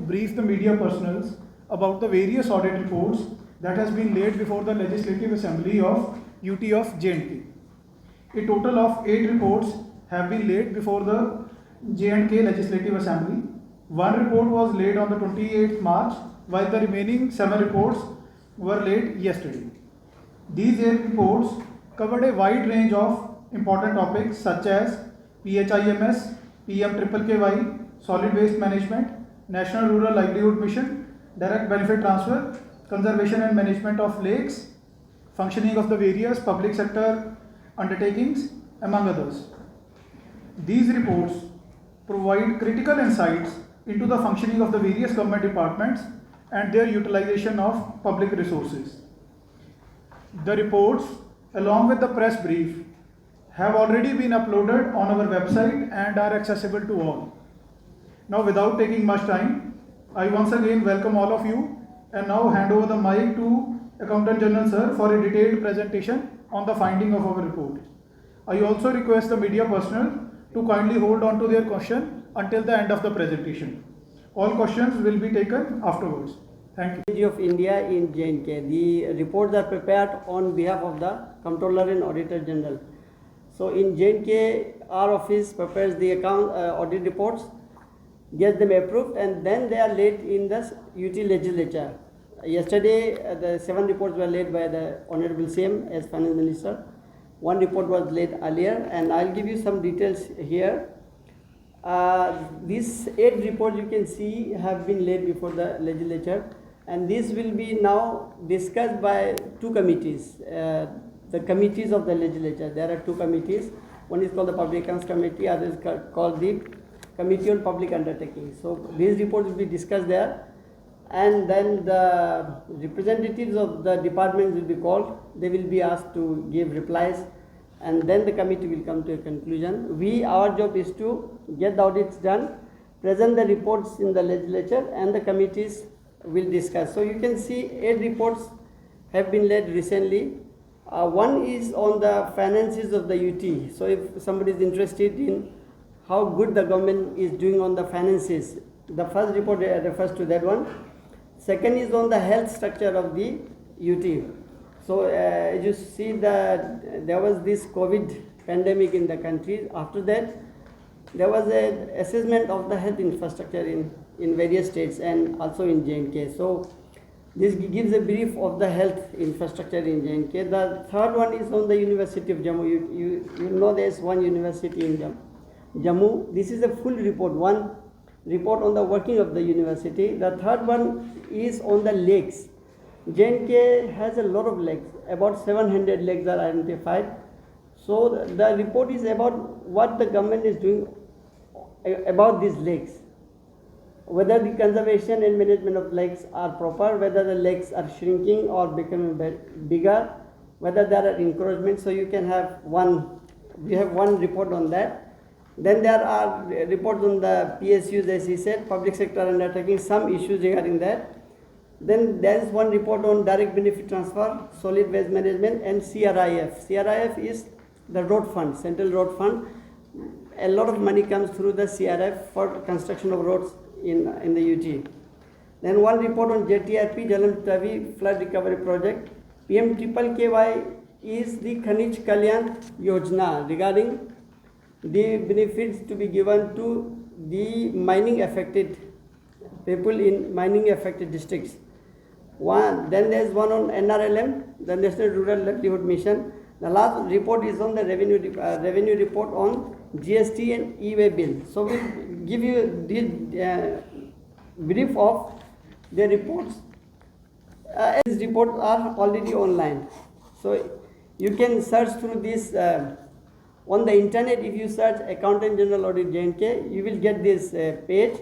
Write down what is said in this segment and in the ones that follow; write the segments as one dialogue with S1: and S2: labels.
S1: brief the media personals about the various audit reports that has been laid before the Legislative Assembly of UT of J&K. A total of 8 reports have been laid before the J&K Legislative Assembly. One report was laid on the 28th March, while the remaining 7 reports were laid yesterday. These 8 reports covered a wide range of important topics such as PHIMS, PMKKY, solid waste management, National Rural Livelihood Mission, direct benefit transfer, conservation and management of lakes, functioning of the various public sector undertakings, among others. These reports provide critical insights into the functioning of the various government departments and their utilization of public resources. The reports, along with the press brief, have already been uploaded on our website and are accessible to all. Now, without taking much time, I once again welcome all of you and now hand over the mic to Accountant General Sir for a detailed presentation on the finding of our report. I also request the media personnel to kindly hold on to their question until the end of the presentation. All questions will be taken afterwards. Thank you.
S2: Of India in J&K. The reports are prepared on behalf of the Comptroller and Auditor General. So in J&K, our office prepares the audit reports, gets them approved, and then they are laid in the UT legislature. Yesterday, the 7 reports were laid by the Honorable CM as Finance Minister. 1 report was laid earlier, and I'll give you some details here. These 8 reports you can see have been laid before the legislature, and this will be now discussed by 2 committees. The committees of the legislature. There are 2 committees. One is called the Public Accounts Committee, other is called the Committee on Public Undertakings. So these reports will be discussed there, and then the representatives of the departments will be called. They will be asked to give replies, and then the committee will come to a conclusion. Our job is to get the audits done, present the reports in the legislature, and the committees will discuss. So you can see 8 reports have been laid recently. One is on the finances of the UT. So if somebody is interested in how good the government is doing on the finances, the first report refers to that one. Second is on the health structure of the UT. So as you see that there was this COVID pandemic in the country. After that, there was an assessment of the health infrastructure in various states and also in J&K. So this gives a brief of the health infrastructure in J&K. The third one is on the University of Jammu. You know there is one university in Jammu. This is a full report, one report on the working of the university. The third one is on the lakes. J&K has a lot of lakes, about 700 lakes are identified. So the report is about what the government is doing about these lakes. Whether the conservation and management of lakes are proper, whether the lakes are shrinking or becoming bigger, whether there are encroachments. So you can have we have one report on that. Then there are reports on the PSUs, as he said, public sector undertaking, some issues regarding that. Then there is one report on direct benefit transfer, solid waste management, and CRIF. CRIF is the road fund, central road fund. A lot of money comes through the CRIF for construction of roads in the UT. Then one report on JTRP, Jalam Tavi flood recovery project. PMKKY is the Khanij Kalyan Yojana regarding the benefits to be given to the mining affected people in mining affected districts. Then there is one on NRLM, the National Rural Livelihood Mission. The last report is on the revenue report on GST and e-way bill. So we give you the brief of the reports. These reports are already online. So you can search through this on the internet. If you search Accountant General Audit J&K, you will get this page.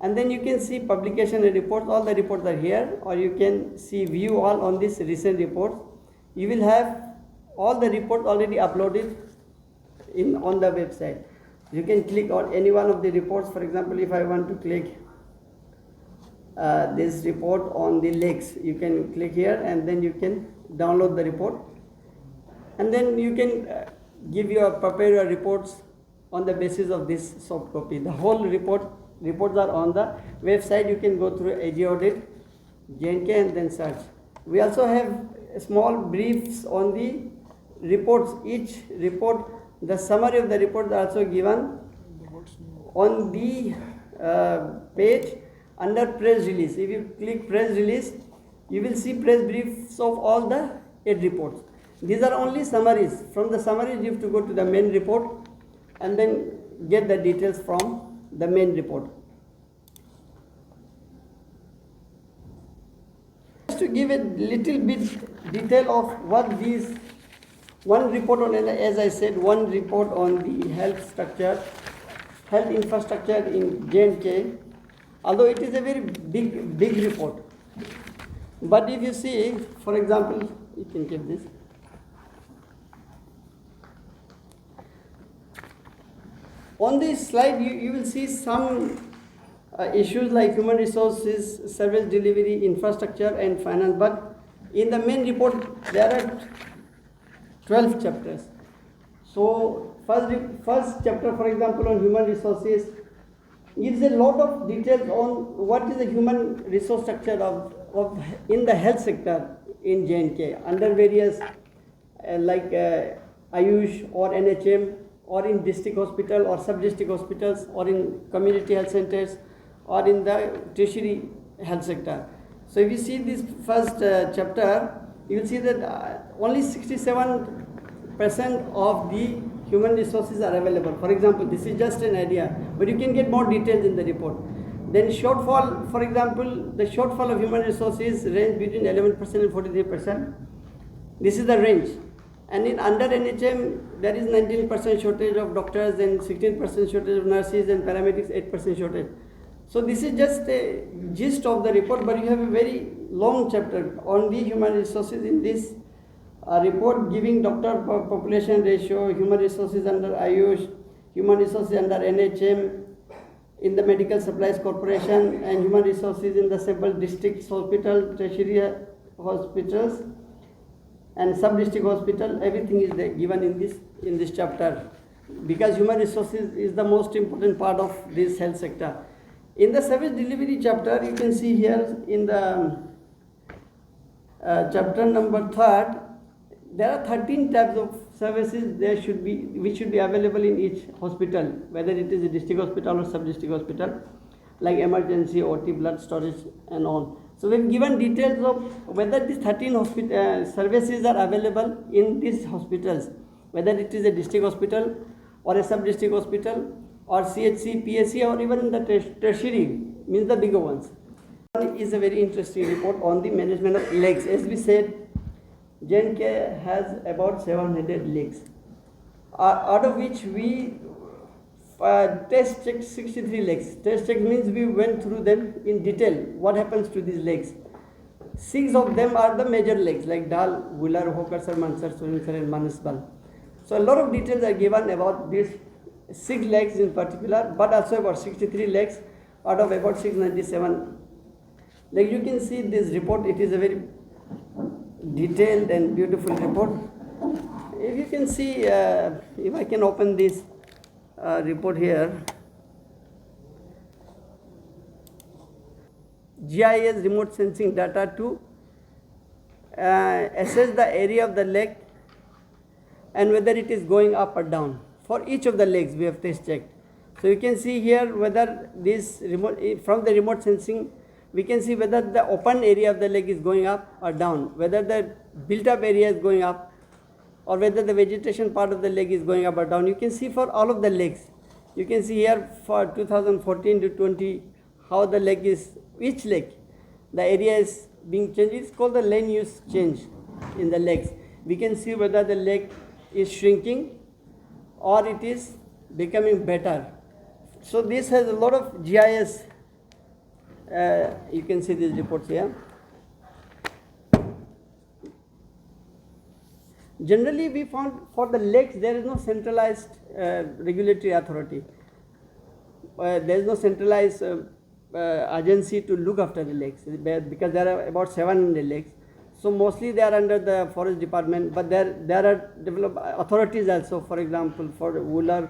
S2: And then you can see publication and reports. All the reports are here, or you can see view all on this recent reports. You will have all the reports already uploaded on the website. You can click on any one of the reports. For example, if I want to click this report on the lakes, you can click here and then you can download the report. And then you can prepare your reports on the basis of this soft copy. The whole report reports are on the website. You can go through AG Audit, J&K, and then search. We also have small briefs on the reports. Each report, the summary of the report is also given on the page under press release. If you click press release, you will see press briefs of all the 8 reports. These are only summaries. From the summaries, you have to go to the main report and then get the details from the main report. Just to give a little bit detail of what these, one report on, as I said, one report on the health structure, health infrastructure in J&K, although it is a very big report. But if you see, for example, you can get this. On this slide, you will see some issues like human resources, service delivery, infrastructure, and finance. But in the main report, there are 12 chapters. So first chapter, for example, on human resources, gives a lot of details on what is the human resource structure of in the health sector in J&K under various like Ayush or NHM, or in district hospital or sub-district hospitals, or in community health centers, or in the tertiary health sector. So if you see this first chapter, you will see that only 67% of the human resources are available. For example, this is just an idea, but you can get more details in the report. Then shortfall, for example, the shortfall of human resources range between 11% and 43%. This is the range. And in under NHM, there is 19% shortage of doctors and 16% shortage of nurses, and paramedics 8% shortage. So this is just a gist of the report, but you have a very long chapter on the human resources in this report, giving doctor population ratio, human resources under Ayush, human resources under NHM, in the Medical Supplies Corporation, and human resources in the several district hospitals, tertiary hospitals, and sub-district hospital. Everything is there, given in this chapter, because human resources is the most important part of this health sector. In the service delivery chapter, you can see here in the chapter number 3, there are 13 types of services which should be available in each hospital, whether it is a district hospital or sub-district hospital, like emergency, OT, blood storage, and on. So we have given details of whether these 13 services are available in these hospitals, whether it is a district hospital or a sub-district hospital or CHC, PSC, or even in the tertiary, means the bigger ones. One is a very interesting report on the management of legs. As we said, J&K has about 700 legs, out of which we test checked 63 legs. Test check means we went through them in detail, what happens to these legs. 6 of them are the major legs, like Dal, Wular, Hokarsar, Mansar, Surinsar, and Manasbal. So a lot of details are given about these 6 legs in particular, but also about 63 legs out of about 697. Like you can see this report, it is a very detailed and beautiful report. If you can see, if I can open this report here, GIS remote sensing data to assess the area of the leg and whether it is going up or down. For each of the legs we have test checked. So you can see here whether this remote, from the remote sensing, we can see whether the open area of the leg is going up or down, whether the built up area is going up, or whether the vegetation part of the leg is going up or down. You can see for all of the legs. You can see here for 2014 to 20 how the leg is, each leg, the area is being changed. It's called the lane use change in the legs. We can see whether the leg is shrinking or it is becoming better. So this has a lot of GIS. You can see these reports here. Generally, we found for the legs there is no centralized regulatory authority. There is no centralized agency to look after the legs, because there are about 700 legs. So mostly they are under the forest department, but there are developed authorities also. For example, for Wular,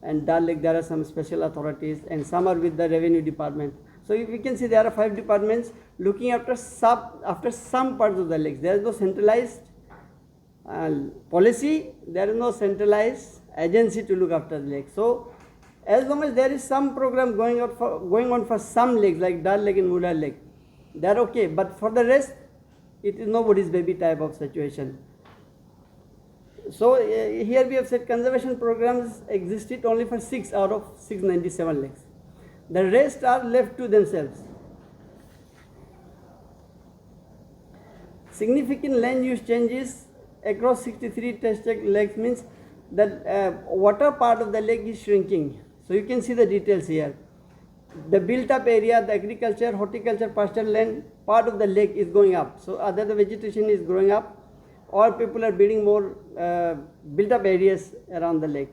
S2: and Dal Lake there are some special authorities, and some are with the revenue department. So we can see there are 5 departments looking after some parts of the lakes. There is no centralized policy, there is no centralized agency to look after the lake. So as long as there is some program going on for some lakes like Dal Lake and Mula Lake, they are okay. But for the rest, it is nobody's baby type of situation. So here we have said conservation programs existed only for 6 out of 697 lakes. The rest are left to themselves. Significant land use changes across 63 tested lakes means that water part of the lake is shrinking. So you can see the details here. The built up area, the agriculture, horticulture, pastoral land, part of the lake is going up. So either the vegetation is growing up or people are building more built up areas around the lake.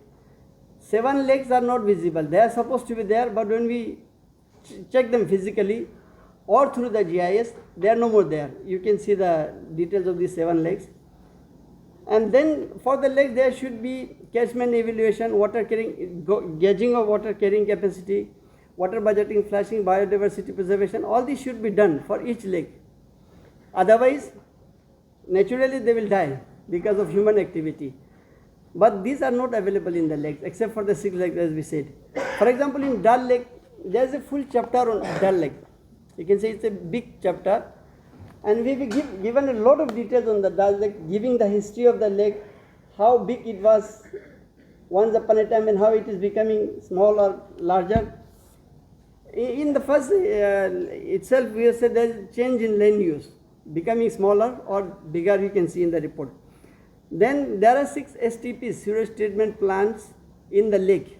S2: 7 lakes are not visible. They are supposed to be there, but when we check them physically or through the GIS, they are no more there. You can see the details of these 7 lakes. And then for the lake, there should be catchment evaluation, water carrying, gauging of water carrying capacity, water budgeting, flushing, biodiversity preservation. All these should be done for each lake. Otherwise, naturally they will die because of human activity. But these are not available in the lakes except for the 6 lakes as we said. For example, in Dal Lake, there is a full chapter on Dal Lake. You can say it's a big chapter. And we have given a lot of details on the Dal Lake, giving the history of the lake, how big it was once upon a time and how it is becoming small or larger. In the first itself, we have said there is a change in land use, becoming smaller or bigger, you can see in the report. Then there are 6 STPs, sewage treatment plants in the lake,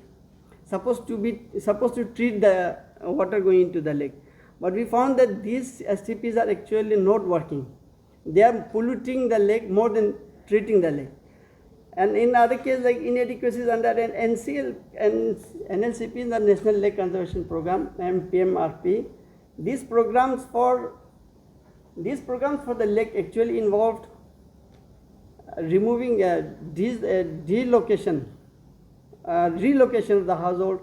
S2: supposed to treat the water going into the lake. But we found that these STPs are actually not working. They are polluting the lake more than treating the lake. And in other cases, like inadequacies under an NCL and NLCP, the National Lake Conservation Program, and PMRP, these programs for the lake actually involved removing relocation of the household,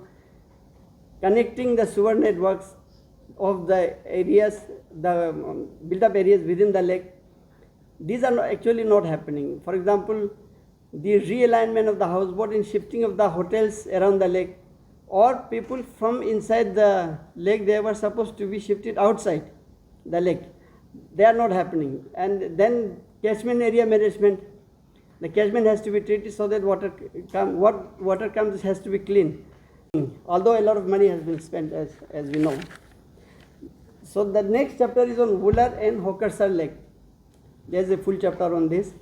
S2: connecting the sewer networks of the areas, the built-up areas within the lake. These are actually not happening. For example, the realignment of the houseboat and shifting of the hotels around the lake, or people from inside the lake, they were supposed to be shifted outside the lake. They are not happening. And then catchment area management, the catchment has to be treated so that water comes has to be clean. Although a lot of money has been spent as we know. So the next chapter is on Wular and Hokersar Lake. There is a full chapter on this.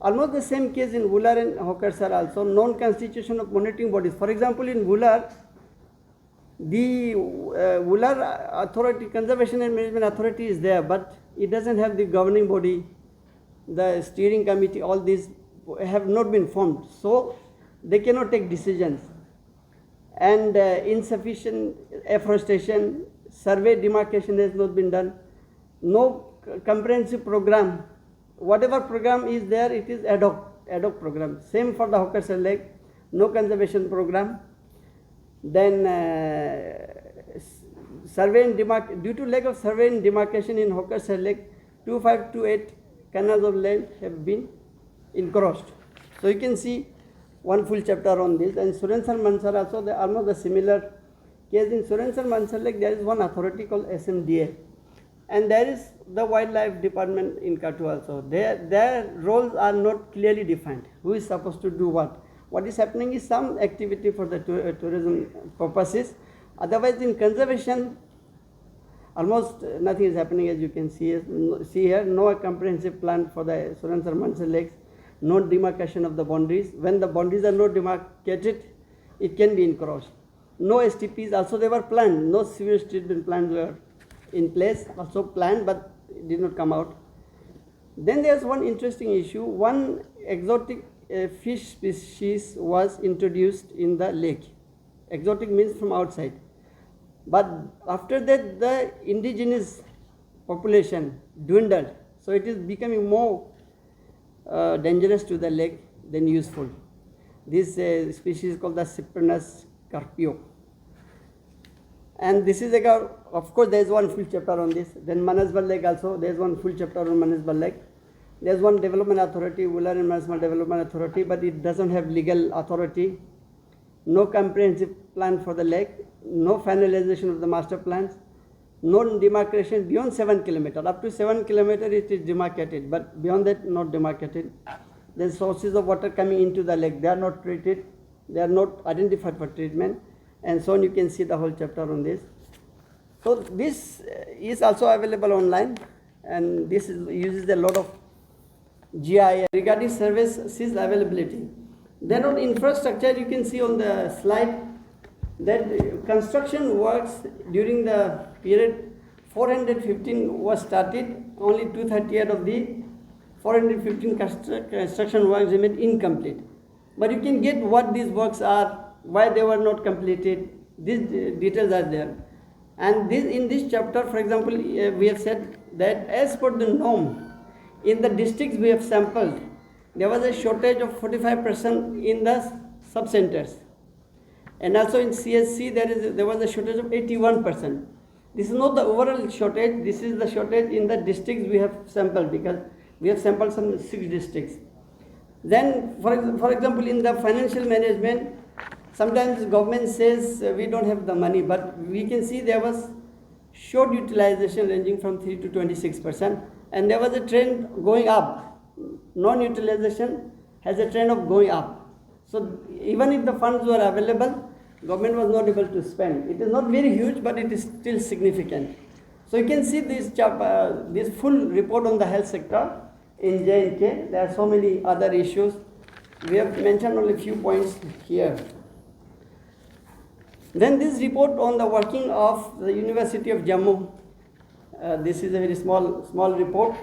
S2: Almost the same case in Wular and Hokersar also, non-constitution of monitoring bodies. For example, in Wular, the Wular Authority, Conservation and Management Authority is there, but it doesn't have the governing body, the steering committee, all these have not been formed. So they cannot take decisions. And insufficient afforestation, survey demarcation has not been done. No comprehensive program. Whatever program is there, it is ad hoc program. Same for the Hokersar Lake, no conservation program. Then due to lack of survey and demarcation in Hokersar Lake, 2528 canals of land have been encroached. So you can see one full chapter on this. And Suransar Mansar also, they are almost a similar case. In Suransar Mansar Lake, there is one authority called SMDA. And there is the wildlife department in Katu also. Their roles are not clearly defined. Who is supposed to do what? What is happening is some activity for the tourism purposes. Otherwise, in conservation, almost nothing is happening, as you can see here. No comprehensive plan for the Suransar Mansar Lakes. No demarcation of the boundaries. When the boundaries are not demarcated, it can be encroached. No STPs, also they were planned. No sewage treatment plans were in place, also planned, but it did not come out. Then there's one interesting issue. One exotic fish species was introduced in the lake. Exotic means from outside. But after that, the indigenous population dwindled. So it is becoming more dangerous to the lake than useful. This species is called the Cyprinus carpio. And this is like of course there is one full chapter on this. Then Manasbal Lake also, there is one full chapter on Manasbal Lake. There is one development authority, Woolard and Manasbal Development Authority, but it doesn't have legal authority. No comprehensive plan for the lake, no finalization of the master plans, no demarcation beyond 7 kilometers. Up to 7 kilometers it is demarcated, but beyond that not demarcated. The sources of water coming into the lake, they are not treated, they are not identified for treatment, and so on. You can see the whole chapter on this. So this is also available online, and this uses a lot of GI regarding services availability. Then on infrastructure, you can see on the slide that construction works during the period 415 was started, only 238 of the 415 construction works remain incomplete. But you can get what these works are, why they were not completed, these details are there. And this, in this chapter, for example, we have said that as per the norm, in the districts we have sampled, there was a shortage of 45% in the sub-centers. And also in CSC, there was a shortage of 81%. This is not the overall shortage, this is the shortage in the districts we have sampled, because we have sampled some 6 districts. Then, for example, in the financial management, sometimes government says we don't have the money, but we can see there was short utilization ranging from 3 to 26%, and there was a trend going up. Non-utilization has a trend of going up. So even if the funds were available, government was not able to spend. It is not very huge, but it is still significant. So you can see this full report on the health sector in J&K. There are so many other issues. We have mentioned only a few points here. Then this report on the working of the University of Jammu. This is a very small report.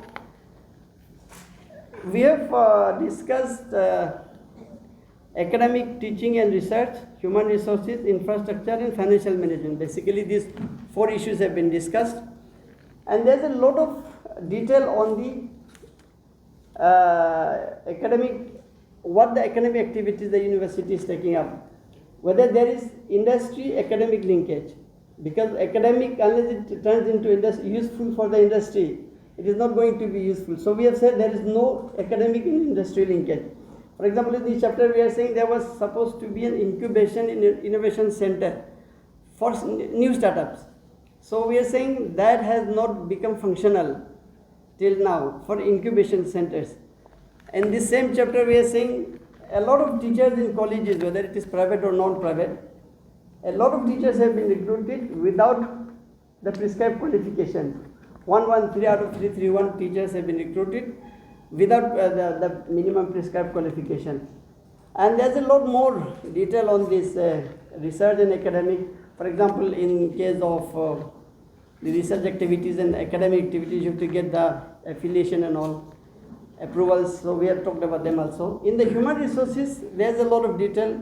S2: We have discussed academic, teaching and research, human resources, infrastructure and financial management. Basically these 4 issues have been discussed. And there's a lot of detail on the what the academic activities the university is taking up. Whether there is industry-academic linkage, because academic, unless it turns into useful for the industry, it is not going to be useful. So we have said there is no academic and industry linkage. For example, in this chapter we are saying there was supposed to be an incubation and innovation center for new startups. So we are saying that has not become functional till now for incubation centers. In this same chapter we are saying a lot of teachers in colleges, whether it is private or non-private, a lot of teachers have been recruited without the prescribed qualification. 113 out of 331 teachers have been recruited without the minimum prescribed qualification. And there's a lot more detail on this research and academic. For example, in case of the research activities and academic activities, you have to get the affiliation and all approvals. So we have talked about them also. In the human resources, there's a lot of detail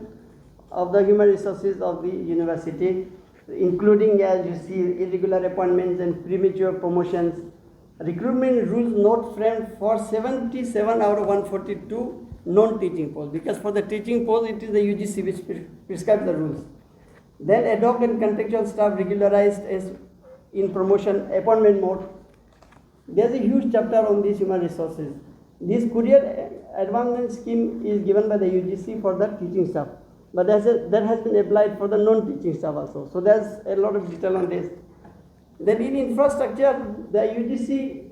S2: of the human resources of the university, including, as you see, irregular appointments and premature promotions. Recruitment rules not framed for 77 out of 142 non-teaching posts, because for the teaching post it is the UGC which prescribes the rules. Then ad hoc and contractual staff regularized as in promotion appointment mode. There's a huge chapter on these human resources. This career advancement scheme is given by the UGC for the teaching staff, but that has been applied for the non-teaching staff also. So there's a lot of detail on this. Then in infrastructure, the UGC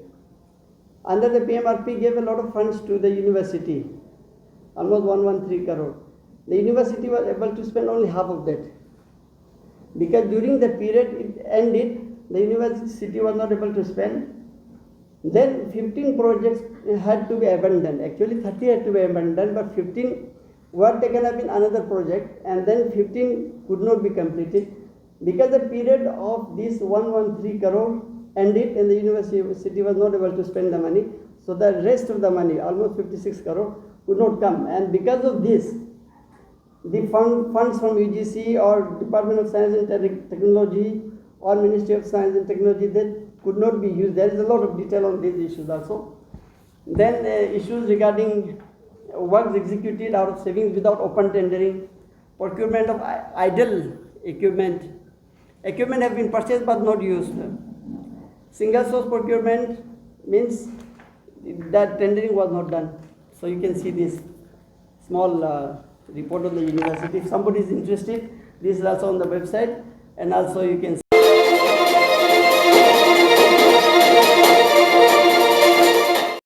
S2: under the PMRP gave a lot of funds to the university, almost 113 crore. The university was able to spend only half of that, because during the period it ended, the university was not able to spend. Then 15 projects had to be abandoned. Actually 30 had to be abandoned, but 15 were taken up in another project, and then 15 could not be completed because the period of this 113 crore ended and the university was not able to spend the money. So the rest of the money, almost 56 crore, could not come. And because of this, the funds from UGC or Department of Science and Technology or Ministry of Science and Technology, that could not be used. There is a lot of detail on these issues also. Then issues regarding works executed out of savings without open tendering, procurement of idle equipment. Equipment have been purchased but not used. Single source procurement means that tendering was not done. So you can see this small report of the university. If somebody is interested, this is also on the website, and also you can